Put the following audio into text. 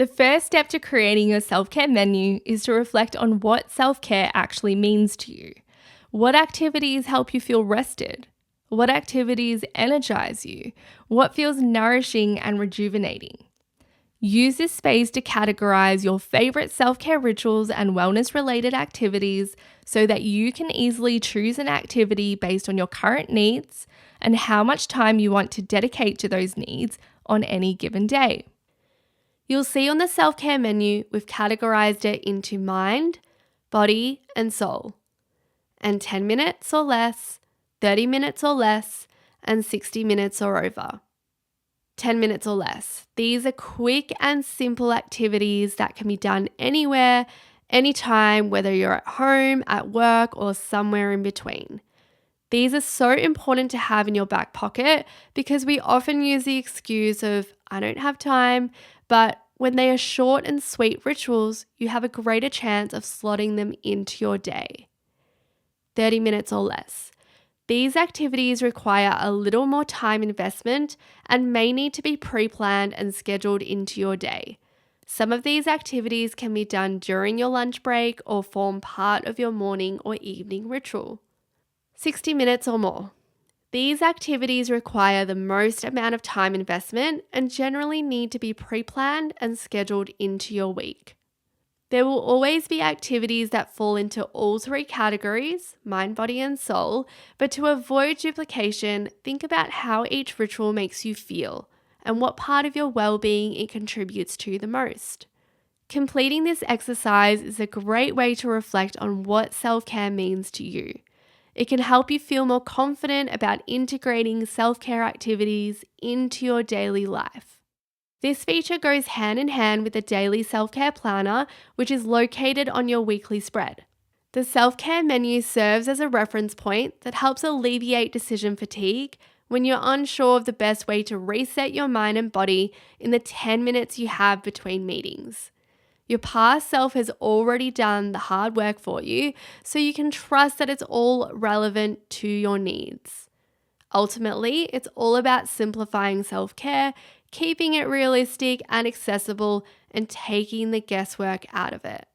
The first step to creating your self-care menu is to reflect on what self-care actually means to you. What activities help you feel rested? What activities energize you? What feels nourishing and rejuvenating? Use this space to categorize your favorite self-care rituals and wellness-related activities so that you can easily choose an activity based on your current needs and how much time you want to dedicate to those needs on any given day. You'll see on the self-care menu, we've categorized it into mind, body, and soul, and 10 minutes or less, 30 minutes or less, and 60 minutes or over. 10 minutes or less. These are quick and simple activities that can be done anywhere, anytime, whether you're at home, at work, or somewhere in between. These are so important to have in your back pocket because we often use the excuse of, I don't have time, but when they are short and sweet rituals, you have a greater chance of slotting them into your day. 30 minutes or less. These activities require a little more time investment and may need to be pre-planned and scheduled into your day. Some of these activities can be done during your lunch break or form part of your morning or evening ritual. 60 minutes or more. These activities require the most amount of time investment and generally need to be pre-planned and scheduled into your week. There will always be activities that fall into all three categories, mind, body, and soul, but to avoid duplication, think about how each ritual makes you feel and what part of your well-being it contributes to the most. Completing this exercise is a great way to reflect on what self-care means to you. It can help you feel more confident about integrating self-care activities into your daily life. This feature goes hand in hand with the daily self-care planner, which is located on your weekly spread. The self-care menu serves as a reference point that helps alleviate decision fatigue when you're unsure of the best way to reset your mind and body in the 10 minutes you have between meetings. Your past self has already done the hard work for you, so you can trust that it's all relevant to your needs. Ultimately, it's all about simplifying self-care, keeping it realistic and accessible, and taking the guesswork out of it.